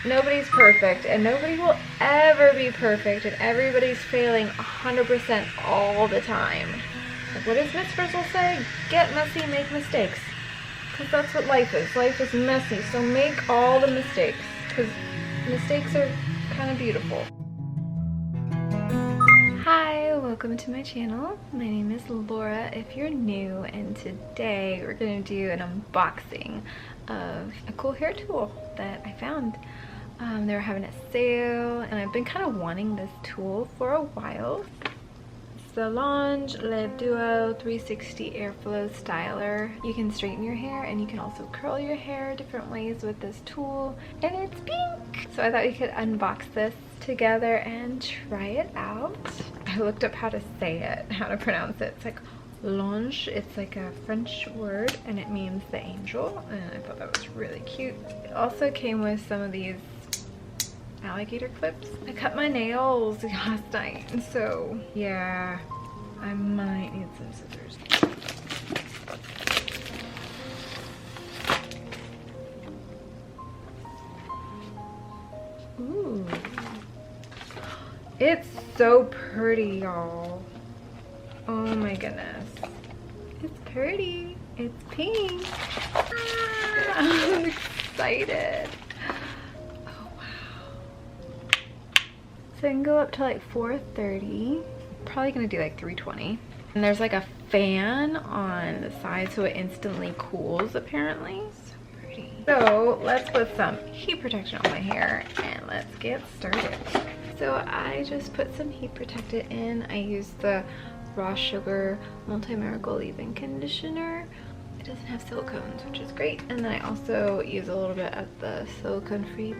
Nobody's perfect, and nobody will ever be perfect, and everybody's failing 100% all the time. Like, what does Miss Frizzle say? Get messy, make mistakes. Because that's what life is. Life is messy, so make all the mistakes. Because mistakes are kind of beautiful. Hi, welcome to my channel. My name is Laura if you're new, and today we're going to do an unboxing of a cool hair tool that I found. They were having a sale, and I've been kind of wanting this tool for a while. It's the Lange Le Duo 360 Airflow Styler. You can straighten your hair, and you can also curl your hair different ways with this tool, and it's pink! So I thought we could unbox this together and try it out. I looked up how to say it, how to pronounce it. It's like Lange. It's like a French word, and it means the angel, and I thought that was really cute. It also came with some of these alligator clips. I cut my nails last night, so yeah, I might need some scissors. Ooh, it's so pretty, y'all. Oh my goodness, it's pretty. It's pink. Ah, I'm excited. So I can go up to like 430. Probably gonna do like 320. And there's like a fan on the side so it instantly cools apparently. So pretty. So let's put some heat protection on my hair and let's get started. So I just put some heat protectant in. I used the Raw Sugar Multi-Miracle Leave-In Conditioner. It doesn't have silicones, which is great. And then I also use a little bit of the silicone-free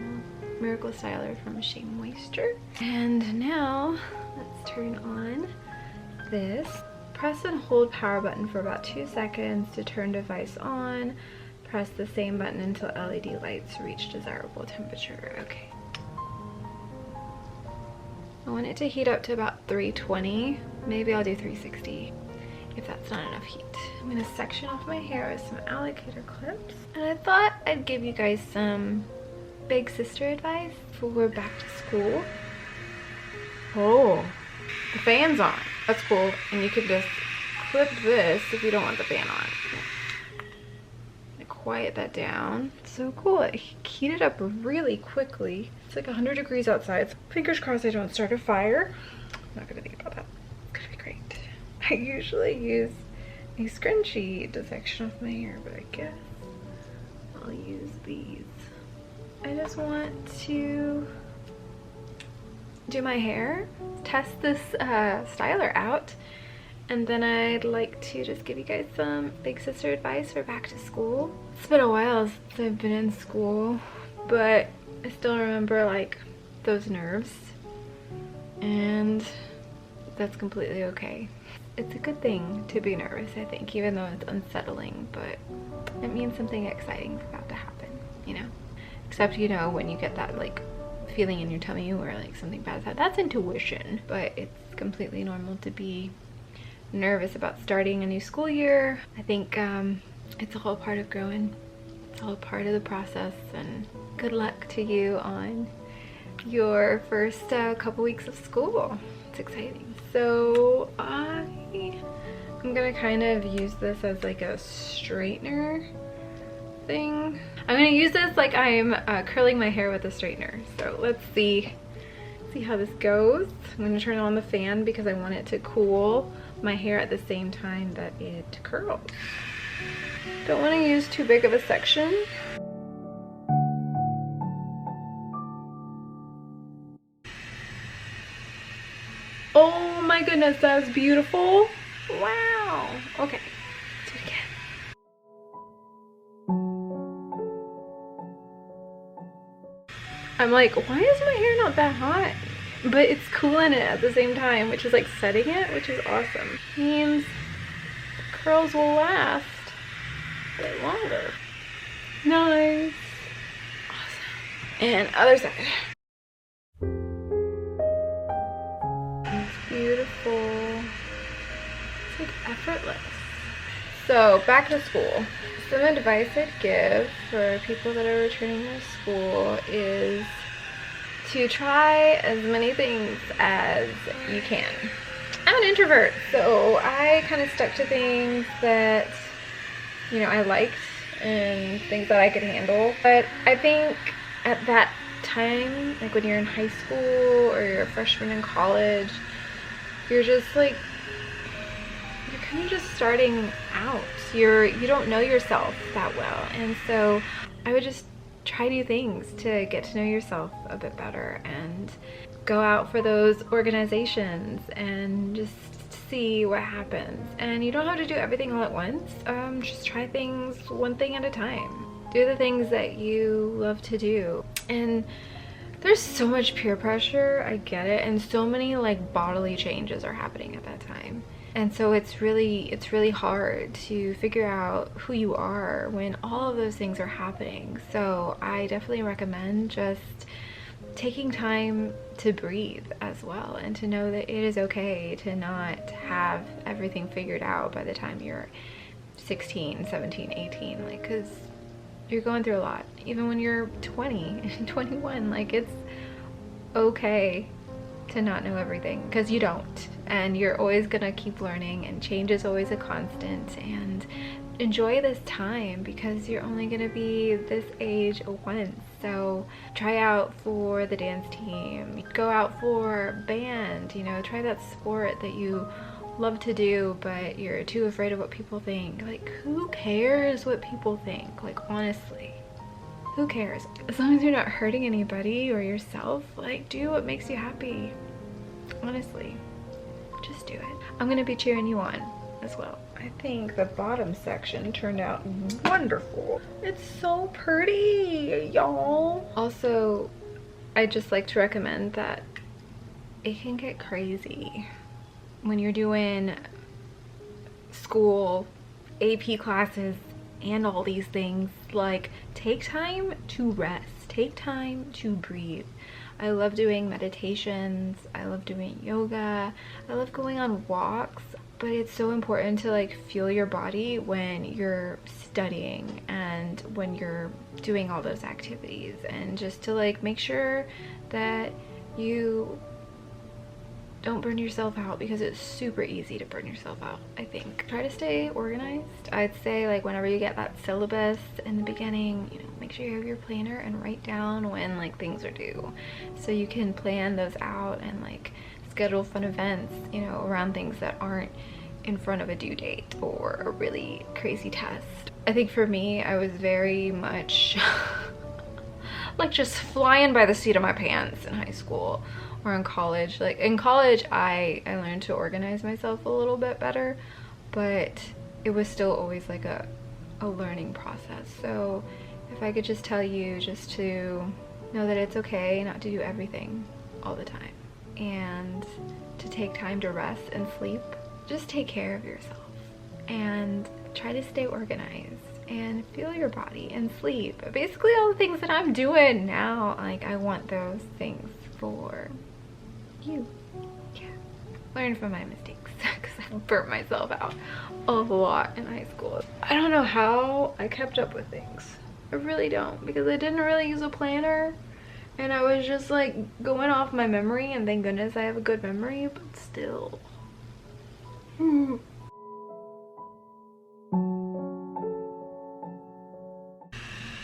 Miracle Styler from Shea Moisture. And now let's turn on this. Press and hold power button for about 2 seconds to turn device on. Press the same button until LED lights reach desirable temperature. Okay. I want it to heat up to about 320. Maybe I'll do 360 if that's not enough heat. I'm gonna section off my hair with some alligator clips. And I thought I'd give you guys some big sister advice for back to school. Oh, the fan's on. That's cool. And you can just clip this if you don't want the fan on. And quiet that down. So cool. It heated up really quickly. It's like 100 degrees outside. So fingers crossed I don't start a fire. I'm not gonna think about that. It's gonna be great. I usually use a scrunchie to section off my hair, but I guess I'll use these. I just want to do my hair, test this styler out, and then I'd like to just give you guys some big sister advice for back to school. It's been a while since I've been in school, but I still remember like those nerves, and that's completely okay. It's a good thing to be nervous, I think, even though it's unsettling, but it means something exciting is about to happen, you know? Except, you know, when you get that like feeling in your tummy or like something bad's happened, that's intuition. But it's completely normal to be nervous about starting a new school year. I think it's all part of growing. It's all part of the process, and good luck to you on your first couple weeks of school. It's exciting. So I'm gonna kind of use this as like a straightener thing. I'm gonna use this like I'm curling my hair with a straightener. So let's see how this goes. I'm gonna turn on the fan because I want it to cool my hair at the same time that it curls. Don't want to use too big of a section. Oh my goodness, that's beautiful. Wow. Okay, let's do it again. I'm like, why is my hair not that hot? But it's cooling it at the same time, which is like setting it, which is awesome. Means the curls will last a bit longer. Nice. Awesome. And other side. It's beautiful. It's like effortless. So back to school. Some advice I'd give for people that are returning to school is to try as many things as you can. I'm an introvert, so I kind of stuck to things that, you know, I liked and things that I could handle. But I think at that time, like when you're in high school or you're a freshman in college, you're just like, you're kind of just starting out. You don't know yourself that well, and so I would just try new things to get to know yourself a bit better and go out for those organizations and just see what happens. And you don't have to do everything all at once. Just try things one thing at a time. Do the things that you love to do. And there's so much peer pressure, I get it, and so many like bodily changes are happening at that time. And so it's really hard to figure out who you are when all of those things are happening. So I definitely recommend just taking time to breathe as well, and to know that it is okay to not have everything figured out by the time you're 16, 17, 18, like, because you're going through a lot. Even when you're 20 and 21, like, it's okay to not know everything, because you don't, and you're always gonna keep learning, and change is always a constant. And enjoy this time, because you're only gonna be this age once. So try out for the dance team, go out for band, you know, try that sport that you love to do but you're too afraid of what people think. Like, who cares what people think? Like, honestly, who cares? As long as you're not hurting anybody or yourself, like, do what makes you happy. Honestly, just do it. I'm gonna be cheering you on as well. I think the bottom section turned out wonderful. It's so pretty, y'all. Also, I just like to recommend that it can get crazy when you're doing school, AP classes, and all these things. Like, take time to rest, take time to breathe. I love doing meditations, I love doing yoga, I love going on walks, but it's so important to like feel your body when you're studying and when you're doing all those activities, and just to like make sure that you don't burn yourself out, because it's super easy to burn yourself out, I think. Try to stay organized. I'd say, like, whenever you get that syllabus in the beginning, you know, make sure you have your planner and write down when like things are due, so you can plan those out and like schedule fun events, you know, around things that aren't in front of a due date or a really crazy test. I think for me, I was very much like just flying by the seat of my pants in high school or in college. Like, in college, I learned to organize myself a little bit better, but it was still always like a learning process. So if I could just tell you just to know that it's okay not to do everything all the time, and to take time to rest and sleep. Just take care of yourself and try to stay organized and feel your body and sleep. Basically all the things that I'm doing now, like, I want those things for you. Yeah. Learn from my mistakes, because I burnt myself out a lot in high school. I don't know how I kept up with things. I really don't, because I didn't really use a planner, and I was just like going off my memory, and thank goodness I have a good memory, but still.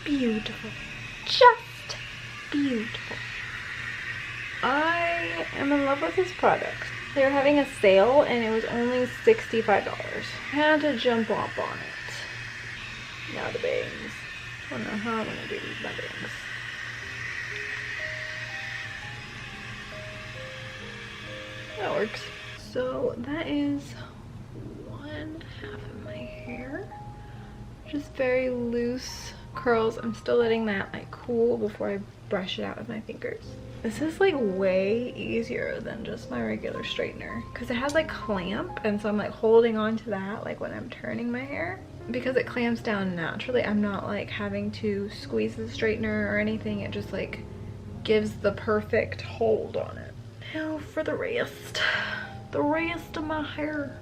Beautiful. Just beautiful. I am in love with this product. They were having a sale and it was only $65. I had to jump up on it. Now the bangs. I don't know how I'm gonna do these my bangs. That works. So that is one half of my hair. Just very loose curls. I'm still letting that like cool before I brush it out with my fingers. This is like way easier than just my regular straightener, because it has like clamp, and so I'm like holding on to that like when I'm turning my hair. Because it clamps down naturally, I'm not like having to squeeze the straightener or anything. It just like gives the perfect hold on it. Now for the rest of my hair.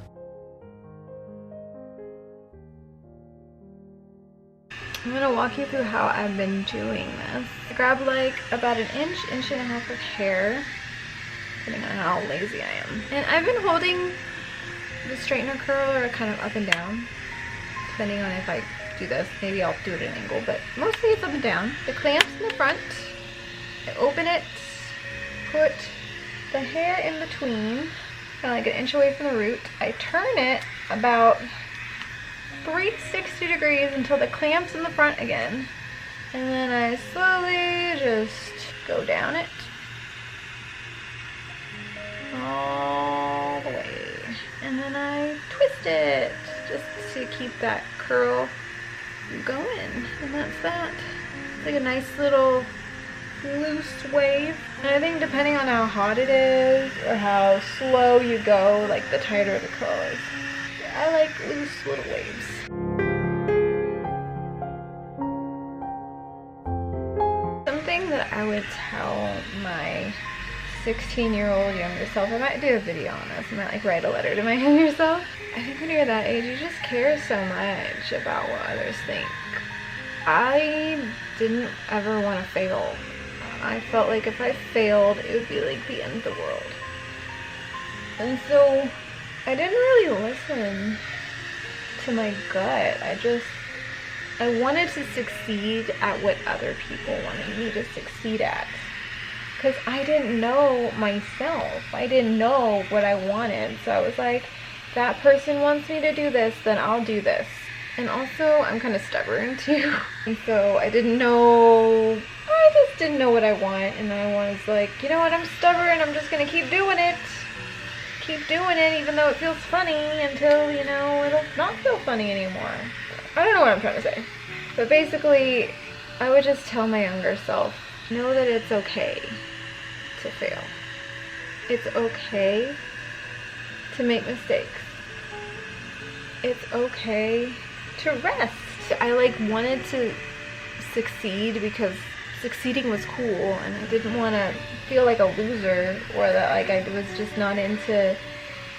I'm gonna walk you through how I've been doing this. I grab like about an inch, inch and a half of hair, depending on how lazy I am. And I've been holding the straightener curler kind of up and down, depending on if I do this. Maybe I'll do it at an angle, but mostly it's up and down. The clamps in the front, I open it, put the hair in between, kind of like an inch away from the root. I turn it about 360 degrees until the clamp's in the front again. And then I slowly just go down it all the way. And then I twist it just to keep that curl going. And that's that. It's like a nice little loose wave. And I think depending on how hot it is or how slow you go, like the tighter the curl is. I like loose little waves. Something that I would tell my 16-year-old younger self, I might do a video on this, I might like write a letter to my younger self. I think when you're that age, you just care so much about what others think. I didn't ever want to fail. I felt like if I failed, it would be like the end of the world. And so I didn't really listen to my gut. I wanted to succeed at what other people wanted me to succeed at. Because I didn't know myself. I didn't know what I wanted. So I was like, that person wants me to do this, then I'll do this. And also, I'm kind of stubborn too. And so I just didn't know what I want. And then I was like, you know what, I'm stubborn, I'm just going to keep doing it. Keep doing it even though it feels funny until, you know, it'll not feel funny anymore. I don't know what I'm trying to say. But basically, I would just tell my younger self, know that it's okay to fail. It's okay to make mistakes. It's okay to rest. I like wanted to succeed because succeeding was cool, and I didn't want to feel like a loser or that like I was just not into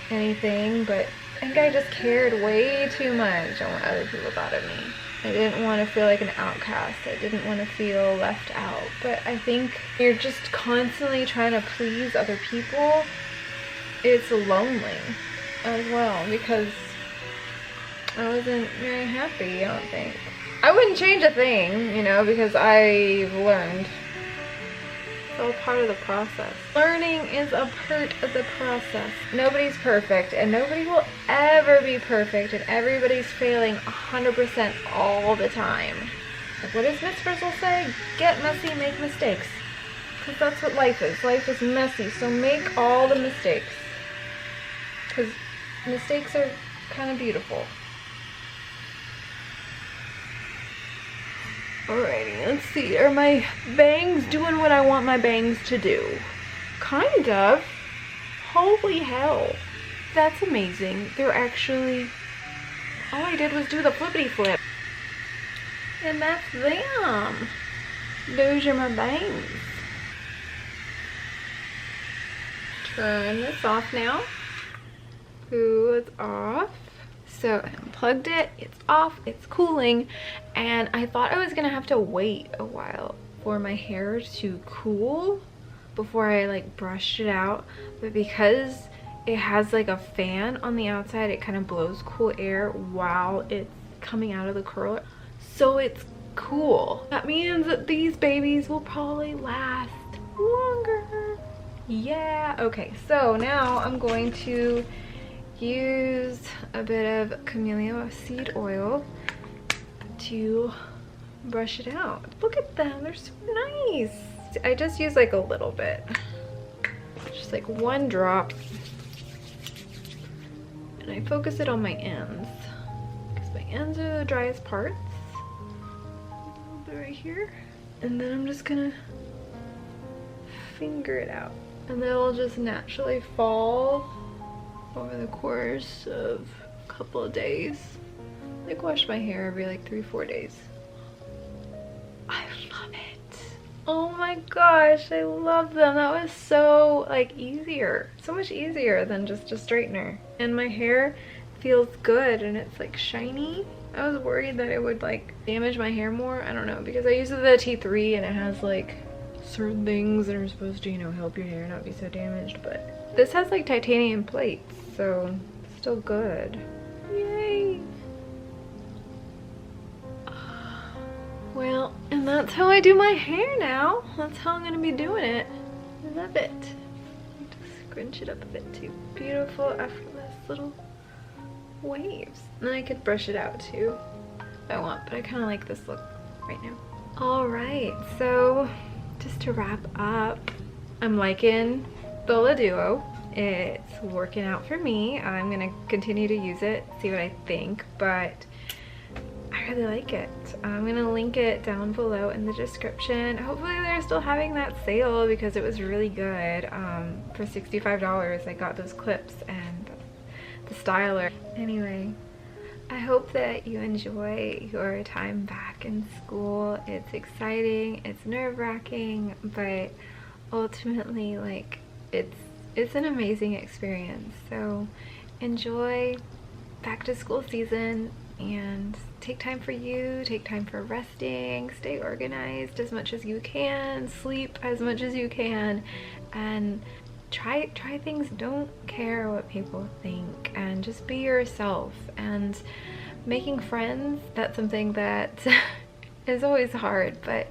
anything, but I think I just cared way too much on what other people thought of me. I didn't want to feel like an outcast. I didn't want to feel left out. But I think you're just constantly trying to please other people. It's lonely as well, because I wasn't very happy, I don't think. I wouldn't change a thing, you know, because I've learned. It's all part of the process. Learning is a part of the process. Nobody's perfect, and nobody will ever be perfect, and everybody's failing 100% all the time. Like, what does Miss Frizzle say? Get messy, make mistakes. Because that's what life is. Life is messy, so make all the mistakes. Because mistakes are kind of beautiful. Alrighty, let's see. Are my bangs doing what I want my bangs to do? Kind of. Holy hell. That's amazing. They're actually... all I did was do the flippity flip. And that's them. Those are my bangs. Turn this off now. Ooh, it's off. So I unplugged it, it's off, it's cooling, and I thought I was gonna have to wait a while for my hair to cool before I like brushed it out, but because it has like a fan on the outside, it kind of blows cool air while it's coming out of the curler, so it's cool. That means that these babies will probably last longer. Yeah, okay, so now I'm going to use a bit of camellia seed oil to brush it out. Look at them, they're so nice. I just use like a little bit, just like one drop, and I focus it on my ends because my ends are the driest parts. A little bit right here, and then I'm just gonna finger it out, and then it'll just naturally fall over the course of a couple of days. Like, wash my hair every like 3-4 days. I love it. Oh my gosh, I love them. That was so like easier, so much easier than just a straightener. And my hair feels good, and it's like shiny. I was worried that it would like damage my hair more. I don't know, because I use the T3 and it has like certain things that are supposed to, you know, help your hair not be so damaged, but this has like titanium plates, so it's still good. Yay! Well, and that's how I do my hair now. That's how I'm gonna be doing it. I love it. Just scrunch it up a bit too. Beautiful, effortless little waves. And then I could brush it out too if I want, but I kind of like this look right now. All right, so just to wrap up, I'm liking the Le Duo. It's working out for me. I'm gonna continue to use it, see what I think, but I really like it. I'm gonna link it down below in the description. Hopefully they're still having that sale because it was really good. For $65 I got those clips and the styler. Anyway, I hope that you enjoy your time back in school. It's exciting, it's nerve-wracking, but ultimately like it's an amazing experience. So enjoy back to school season and take time for you, take time for resting, stay organized as much as you can, sleep as much as you can, and try things. Don't care what people think, and just be yourself. And making friends, that's something that is always hard, but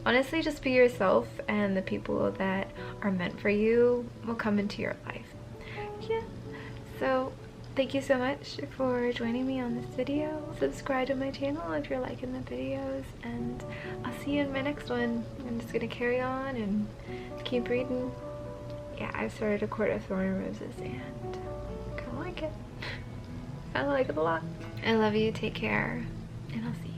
honestly just be yourself and the people that are meant for you will come into your life. Yeah, so thank you so much for joining me on this video. Subscribe to my channel if you're liking the videos, and I'll see you in my next one. I'm just gonna carry on and keep reading. Yeah, I've started A Court of Thorn and Roses and I kinda like it. I like it a lot. I love you, take care, and I'll see you.